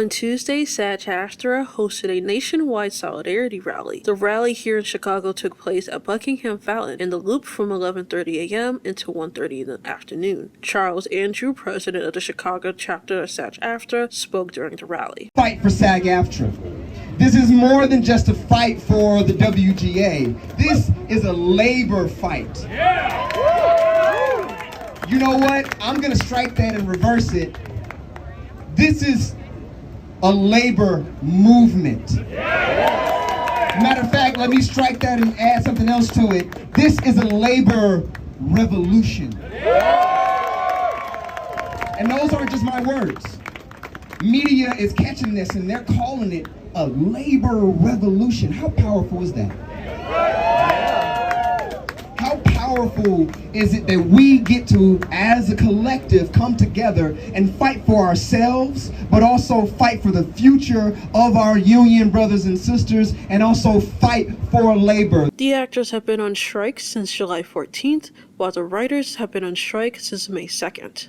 On Tuesday, SAG-AFTRA hosted a nationwide solidarity rally. The rally here in Chicago took place at Buckingham Fountain in the Loop from 11:30 a.m. until 1:30 in the afternoon. Charles Andrew, president of the Chicago chapter of SAG-AFTRA, spoke during the rally. Fight for SAG-AFTRA. This is more than just a fight for the WGA. This is a labor fight. Yeah. You know what? I'm going to strike that and reverse it. This is a labor movement. Matter of fact, let me strike that and add something else to it. This is a labor revolution. And those aren't just my words. Media is catching this and they're calling it a labor revolution. How powerful is that? How powerful is it that we get to, as a collective, come together and fight for ourselves, but also fight for the future of our union brothers and sisters, and also fight for labor. The actors have been on strike since July 14th, while the writers have been on strike since May 2nd.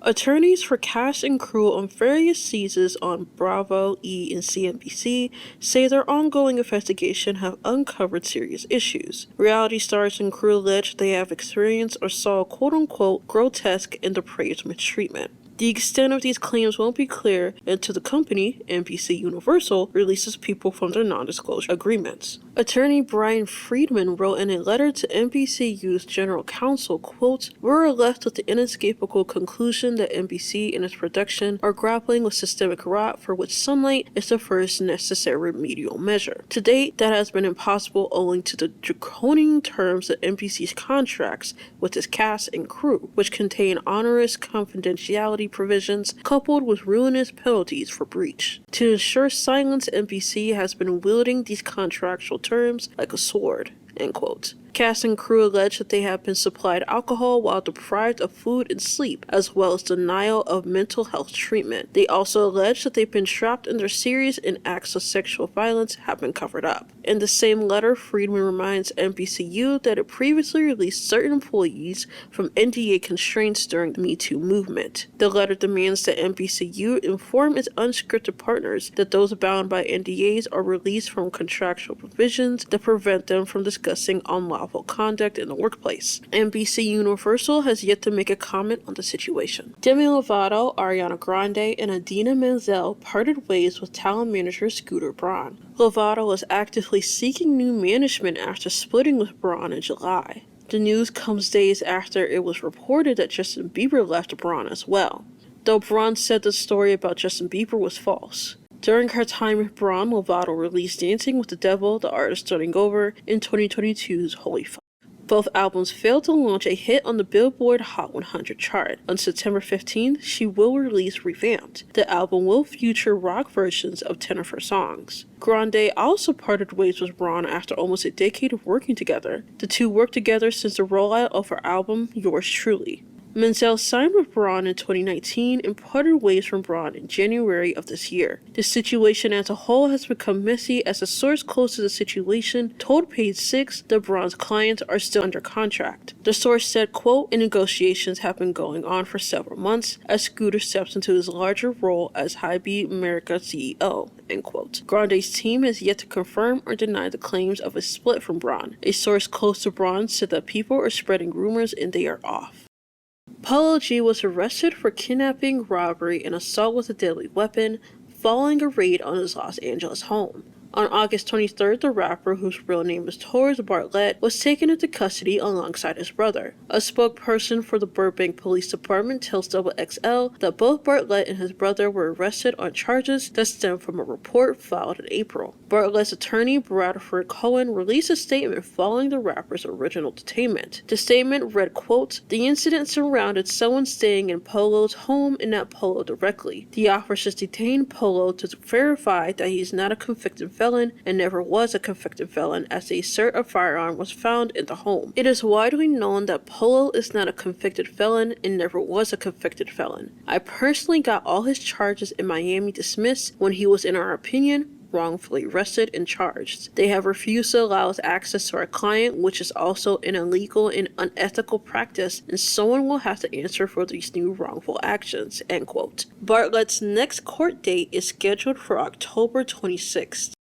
Attorneys for cast and crew on various seasons on Bravo, E, and CNBC say their ongoing investigation have uncovered serious issues. Reality stars and crew allege they have experienced or saw quote-unquote grotesque and depraved mistreatment. The extent of these claims won't be clear until the company, NBC Universal, releases people from their non-disclosure agreements. Attorney Brian Friedman wrote in a letter to NBCU's general counsel, quote, "We're left with the inescapable conclusion that NBC and its production are grappling with systemic rot for which sunlight is the first necessary remedial measure. To date, that has been impossible owing to the draconian terms of NBC's contracts with its cast and crew, which contain onerous confidentiality provisions coupled with ruinous penalties for breach. To ensure silence, NBC has been wielding these contractual terms like a sword." End quote. Cast and crew allege that they have been supplied alcohol while deprived of food and sleep, as well as denial of mental health treatment. They also allege that they've been trapped under series and acts of sexual violence have been covered up. In the same letter, Friedman reminds NBCU that it previously released certain employees from NDA constraints during the Me Too movement. The letter demands that NBCU inform its unscripted partners that those bound by NDAs are released from contractual provisions that prevent them from discussing unlawful conduct in the workplace. NBC Universal has yet to make a comment on the situation. Demi Lovato, Ariana Grande, and Idina Menzel parted ways with talent manager Scooter Braun. Lovato was actively seeking new management after splitting with Braun in July. The news comes days after it was reported that Justin Bieber left Braun as well, though Braun said the story about Justin Bieber was false. During her time with Braun, Lovato released Dancing with the Devil, The Art of Starting Over, in 2022's Holy Fuck. Both albums failed to launch a hit on the Billboard Hot 100 chart. On September 15th, she will release Revamped. The album will feature rock versions of 10 of her songs. Grande also parted ways with Braun after almost a decade of working together. The two worked together since the rollout of her album, Yours Truly. Menzel signed with Braun in 2019 and parted ways from Braun in January of this year. The situation as a whole has become messy as a source close to the situation told Page 6 that Braun's clients are still under contract. The source said, quote, "And negotiations have been going on for several months as Scooter steps into his larger role as Hybe America CEO." End quote. Grande's team has yet to confirm or deny the claims of a split from Braun. A source close to Braun said that people are spreading rumors and they are off. Polo G was arrested for kidnapping, robbery, and assault with a deadly weapon following a raid on his Los Angeles home. On August 23rd, the rapper, whose real name is Torres Bartlett, was taken into custody alongside his brother. A spokesperson for the Burbank Police Department tells XXL that both Bartlett and his brother were arrested on charges that stem from a report filed in April. Bartlett's attorney, Bradford Cohen, released a statement following the rapper's original detainment. The statement read, quote, "The incident surrounded someone staying in Polo's home and not Polo directly. The officers detained Polo to verify that he is not a convicted felon and never was a convicted felon, as they assert a firearm was found in the home. It is widely known that Polo is not a convicted felon and never was a convicted felon. I personally got all his charges in Miami dismissed when he was, in our opinion, wrongfully arrested and charged. They have refused to allow us access to our client, which is also an illegal and unethical practice, and someone will have to answer for these new wrongful actions, end quote. Bartlett's next court date is scheduled for October 26th.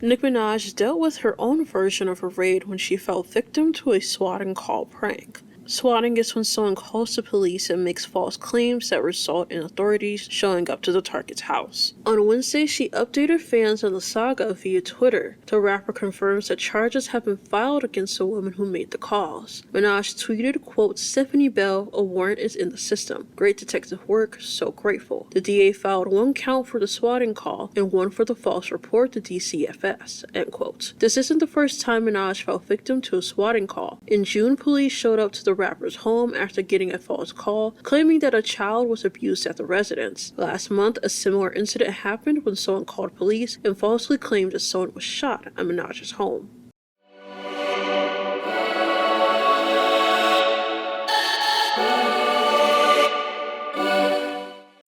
Nicki Minaj dealt with her own version of a raid when she fell victim to a swatting call prank. Swatting is when someone calls the police and makes false claims that result in authorities showing up to the target's house. On Wednesday, she updated fans on the saga via Twitter. The rapper confirms that charges have been filed against the woman who made the calls. Minaj tweeted, quote, "Stephanie Bell, a warrant is in the system. Great detective work, so grateful." The DA filed one count for the swatting call and one for the false report to DCFS, end quote. This isn't the first time Minaj fell victim to a swatting call. In June, police showed up to the rapper's home after getting a false call, claiming that a child was abused at the residence. Last month, a similar incident happened when someone called police and falsely claimed that someone was shot at Minaj's home.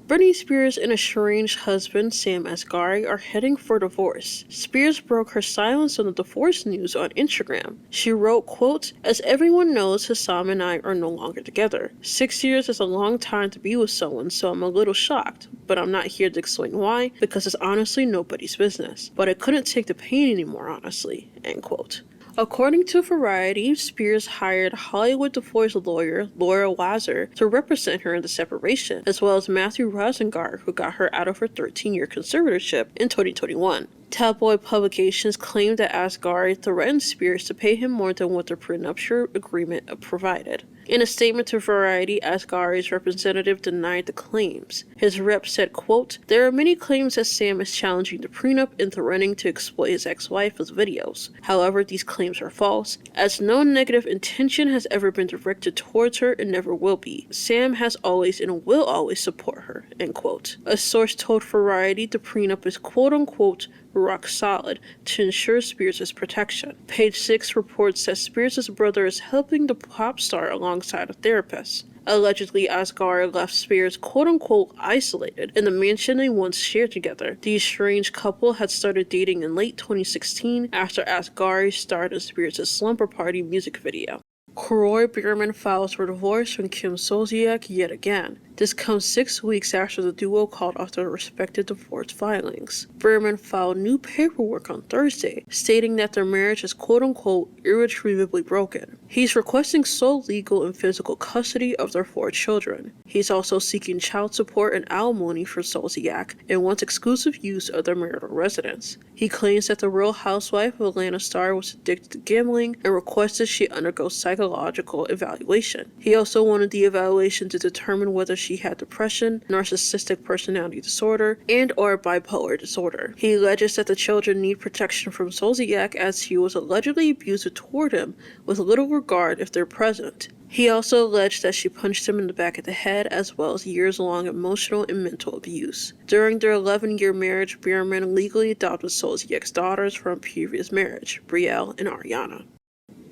Britney Spears and estranged husband Sam Asghari are heading for divorce. Spears broke her silence on the divorce news on Instagram. She wrote, quote, "As everyone knows, Hassam and I are no longer together. 6 years is a long time to be with someone, so I'm a little shocked, but I'm not here to explain why, because it's honestly nobody's business. But I couldn't take the pain anymore, honestly," end quote. According to Variety, Spears hired Hollywood divorce lawyer Laura Lazar to represent her in the separation, as well as Matthew Rosengart, who got her out of her 13-year conservatorship in 2021. Tabloid publications claimed that Asghari threatened Spears to pay him more than what the prenuptial agreement provided. In a statement to Variety, Asghari's representative denied the claims. His rep said, quote, "There are many claims that Sam is challenging the prenup and threatening to exploit his ex-wife with videos. However, these claims are false, as no negative intention has ever been directed towards her and never will be. Sam has always and will always support her," end quote. A source told Variety the prenup is quote-unquote rock solid to ensure Spears' protection. Page 6 reports that Spears' brother is helping the pop star alongside a therapist. Allegedly, Asghari left Spears quote-unquote isolated in the mansion they once shared together. The estranged couple had started dating in late 2016 after Asghari starred in Spears' Slumber Party music video. Kroy Biermann files for divorce from Kim Zolciak yet again. This comes 6 weeks after the duo called off their respective divorce filings. Biermann filed new paperwork on Thursday, stating that their marriage is quote-unquote irretrievably broken. He's requesting sole legal and physical custody of their 4 children. He's also seeking child support and alimony for Zolciak and wants exclusive use of their marital residence. He claims that the Real Housewife of Atlanta star was addicted to gambling and requested she undergo psychological evaluation. He also wanted the evaluation to determine whether she had depression, narcissistic personality disorder, and or bipolar disorder. He alleges that the children need protection from Zolciak as he was allegedly abusive toward him with little regard if they're present. He also alleged that she punched him in the back of the head as well as years-long emotional and mental abuse. During their 11-year marriage, Biermann legally adopted Zolciak's daughters from a previous marriage, Brielle and Ariana.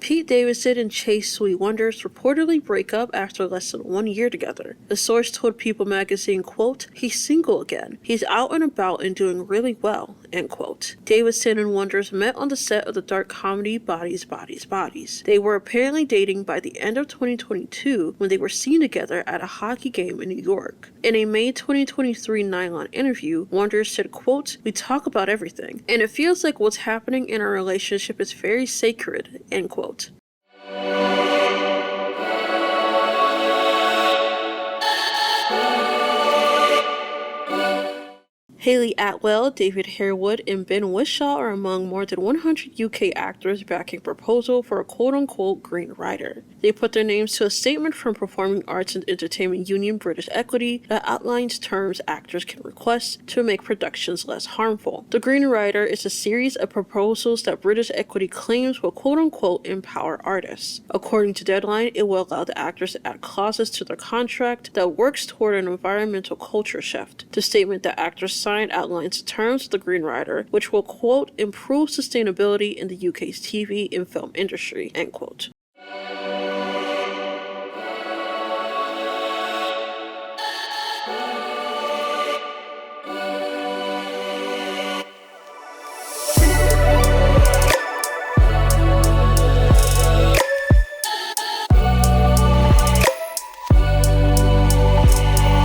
Pete Davidson and Chase Sweet Wonders reportedly break up after less than 1 year together. A source told People magazine, quote, "He's single again. He's out and about and doing really well," end quote. Davidson and Wonders met on the set of the dark comedy Bodies, Bodies, Bodies. They were apparently dating by the end of 2022 when they were seen together at a hockey game in New York. In a May 2023 Nylon interview, Wonders said, quote, "We talk about everything, and it feels like what's happening in our relationship is very sacred," end quote. Hayley Atwell, David Harewood, and Ben Whishaw are among more than 100 UK actors backing a proposal for a quote-unquote green rider. They put their names to a statement from Performing Arts and Entertainment Union British Equity that outlines terms actors can request to make productions less harmful. The Green Rider is a series of proposals that British Equity claims will quote-unquote empower artists. According to Deadline, it will allow the actors to add clauses to their contract that works toward an environmental culture shift. The statement that actors signed outlines the terms of the Green Rider, which will, quote, improve sustainability in the UK's TV and film industry, end quote.